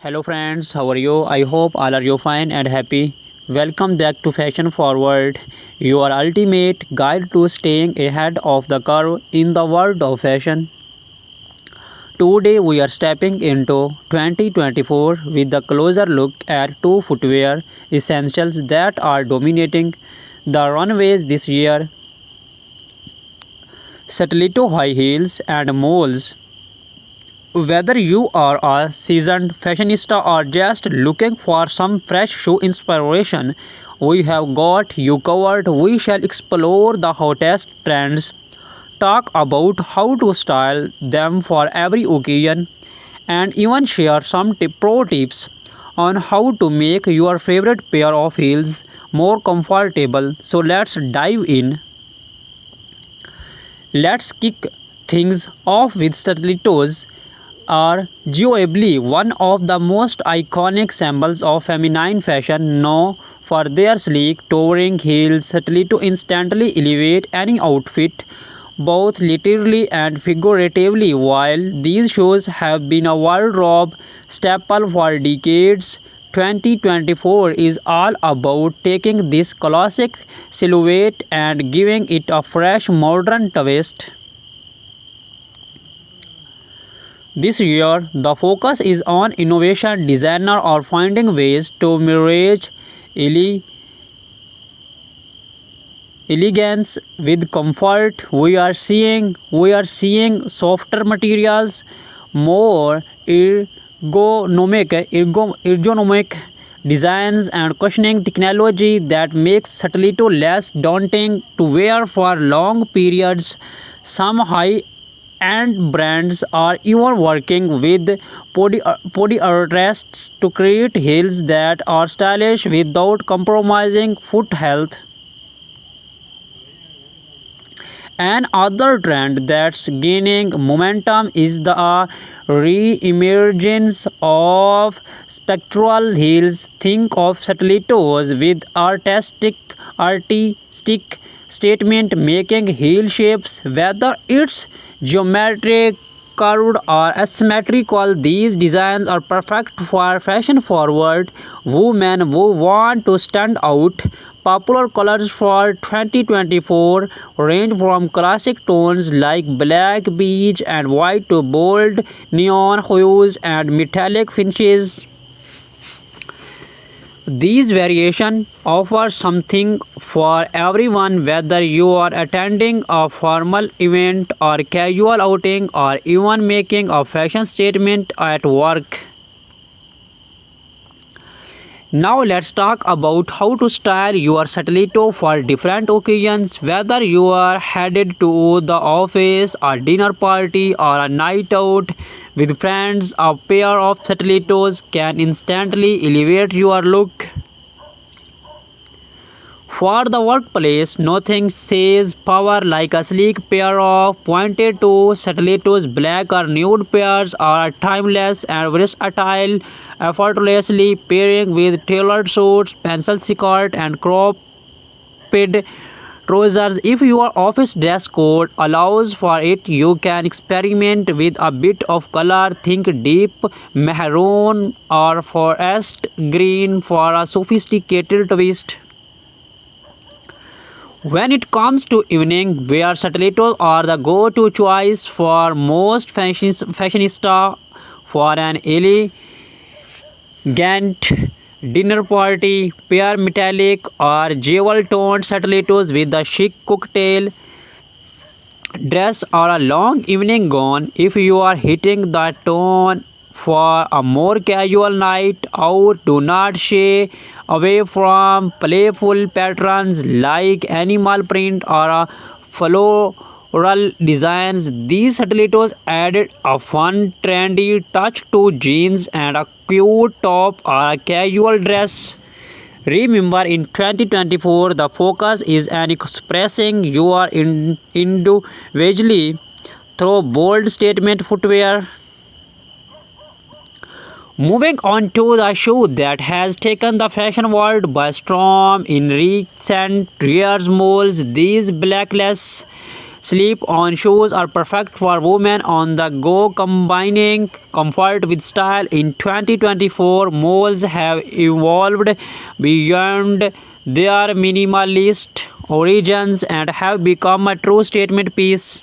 Hello friends, how are you? I hope all are you fine and happy. Welcome back to Fashion Forward, your ultimate guide to staying ahead of the curve in the world of fashion. Today we are stepping into 2024 with a closer look at two footwear essentials that are dominating the runways this year: stiletto high heels and moles. Whether you are a seasoned fashionista or just looking for some fresh shoe inspiration, we have got you covered. We shall explore the hottest trends, talk about how to style them for every occasion, and even share some pro tips on how to make your favorite pair of heels more comfortable. So let's dive in. Let's kick things off with stilettos are arguably one of the most iconic symbols of feminine fashion, known for their sleek, towering heels. Stiletto instantly elevate any outfit, both literally and figuratively. While these shoes have been a wardrobe staple for decades, 2024 is all about taking this classic silhouette and giving it a fresh modern twist. This year, the focus is on innovation, designer or finding ways to merge ele- elegance with comfort. We are seeing softer materials, more ergonomic designs, and cushioning technology that makes stiletto less daunting to wear for long periods. Some high and brands are even working with podiatrists to create heels that are stylish without compromising foot health. Another trend that's gaining momentum is the re-emergence of spectral heels. Think of stilettos with artistic statement making heel shapes, whether it's geometric, curved, or asymmetrical. These designs are perfect for fashion forward women who want to stand out. Popular colors for 2024 range from classic tones like black, beige, and white to bold neon hues and metallic finishes. These variations offer something for everyone, whether you are attending a formal event or casual outing or even making a fashion statement at work. Now let's talk about how to style your stiletto for different occasions. Whether you are headed to the office, a dinner party, or a night out with friends, a pair of stilettos can instantly elevate your look. For the workplace, nothing says power like a sleek pair of pointed toe stilettos. Black or nude pairs are timeless and versatile, effortlessly pairing with tailored suits, pencil skirt, and cropped trousers. If your office dress code allows for it, you can experiment with a bit of color. Think deep maroon or forest green for a sophisticated twist. When it comes to evening wear, stilettos are the go-to choice for most fashionista for an elegant dinner party. Pair metallic or jewel-toned stilettos with a chic cocktail dress or a long evening gown. If you are hitting the tone for a more casual night out, do not shy away from playful patterns like animal print or a floral designs. These stilettos added a fun, trendy touch to jeans and a cute top or a casual dress. Remember, in 2024, the focus is on expressing your individually through bold statement footwear. Moving on to the shoe that has taken the fashion world by storm in recent years, moles. These blackless slip-on shoes are perfect for women on the go, combining comfort with style. In 2024, malls have evolved beyond their minimalist origins and have become a true statement piece.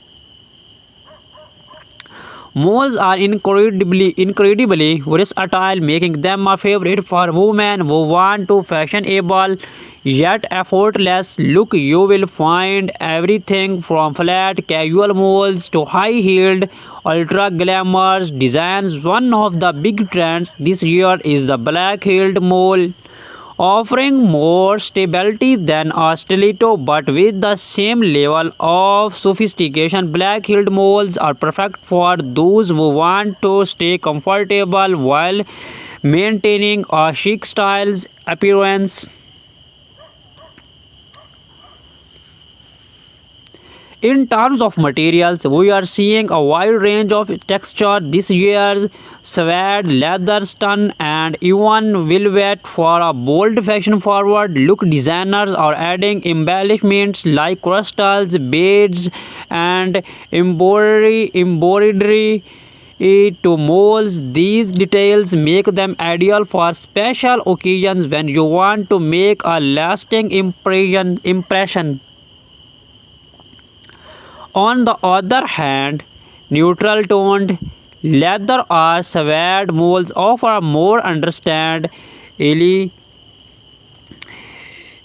Malls are incredibly versatile, making them a favorite for women who want to fashionable yet effortless look. You will find everything from flat casual malls to high-heeled ultra glamorous designs. One of the big trends this year is the black-heeled mall, offering more stability than a stiletto but with the same level of sophistication. Black-heeled malls are perfect for those who want to stay comfortable while maintaining a chic styles appearance. In terms of materials, we are seeing a wide range of texture this year: suede, leather, stun, and even velvet for a bold fashion-forward look. Designers are adding embellishments like crystals, beads, and embroidery to molds. These details make them ideal for special occasions when you want to make a lasting impression. On the other hand, neutral toned leather or suede molds offer a more understand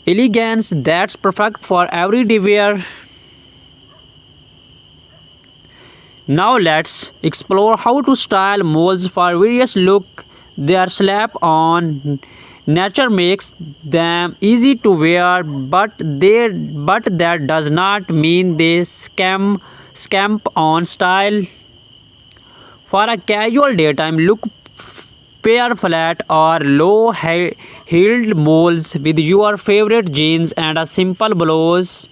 elegance that's perfect for everyday wear. Now let's explore how to style molds for various look. Their slap on nature makes them easy to wear, but that does not mean they scamp on style. For a casual daytime look, pair flat or low-heeled molds with your favorite jeans and a simple blouse.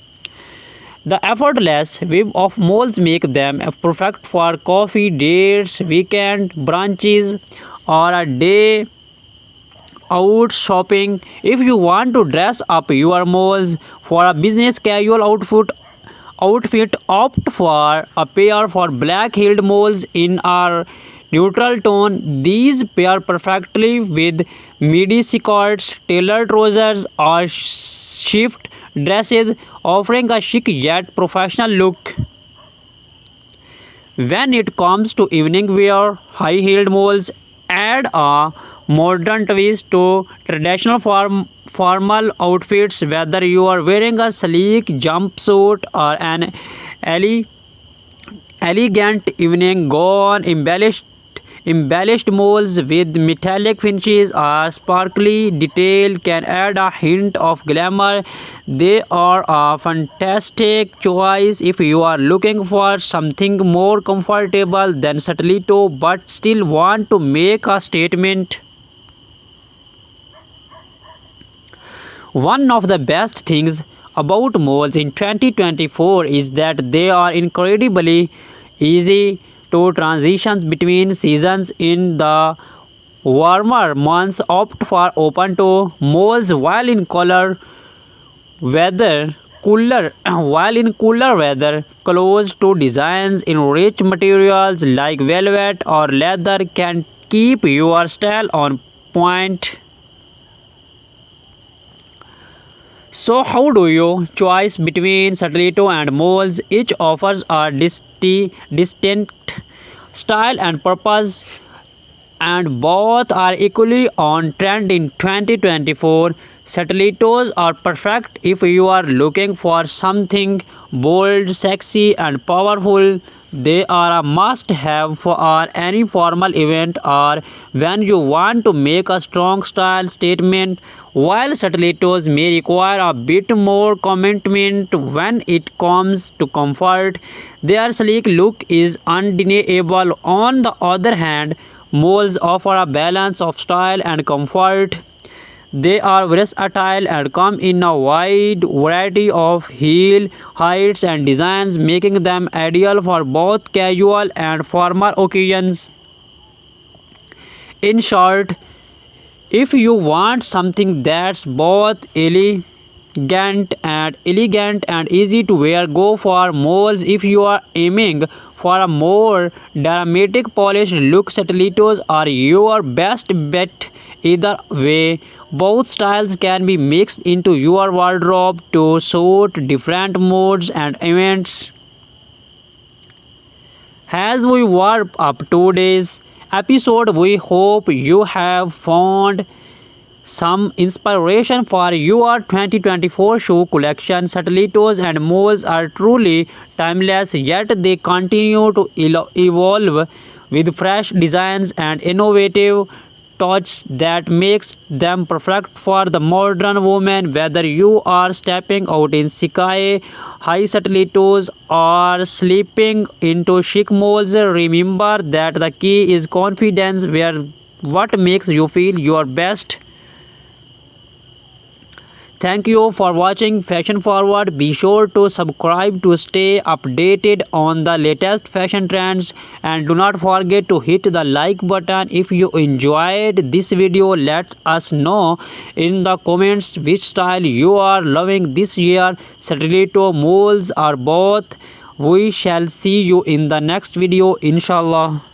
The effortless web of molds make them perfect for coffee dates, weekend brunches, or a day out shopping. If you want to dress up your molds for a business casual outfit, opt for a pair for black-heeled molds in a neutral tone. These pair perfectly with midi skirts, tailored trousers, or shift dresses, offering a chic yet professional look. When it comes to evening wear, high-heeled molds add a modern twist to traditional formal outfits. Whether you are wearing a sleek jumpsuit or an ele- elegant evening gown, embellished molds with metallic finishes or sparkly detail can add a hint of glamour. They are a fantastic choice if you are looking for something more comfortable than stiletto but still want to make a statement. One of the best things about malls in 2024 is that they are incredibly easy to transition between seasons. In the warmer months, opt for open toe malls, while in cooler weather, close to designs in rich materials like velvet or leather can keep your style on point. So how do you choose between stiletto and molds? Each offers a distinct style and purpose, and both are equally on trend in 2024. Stilettos are perfect if you are looking for something bold, sexy, and powerful. They are a must-have for any formal event or when you want to make a strong style statement. While stilettos may require a bit more commitment when it comes to comfort, their sleek look is undeniable. On the other hand, molds offer a balance of style and comfort. They are versatile and come in a wide variety of heel heights and designs, making them ideal for both casual and formal occasions. In short, if you want something that's both and elegant and easy to wear. Go for moles if you are aiming for a more dramatic polished look. Stilettos are your best bet. Either way, both styles can be mixed into your wardrobe to suit different moods and events. As we wrap up today's episode, we hope you have found some inspiration for your 2024 shoe collection. Stilettos and moles are truly timeless, yet they continue to evolve with fresh designs and innovative touch that makes them perfect for the modern woman. Whether you are stepping out in sky high stilettos or slipping into chic moles, remember that the key is confidence. Wear what makes you feel your best. Thank you for watching Fashion Forward. Be sure to subscribe to stay updated on the latest fashion trends, and do not forget to hit the like button. If you enjoyed this video, let us know in the comments which style you are loving this year, stiletto, moles or both. We shall see you in the next video, inshallah.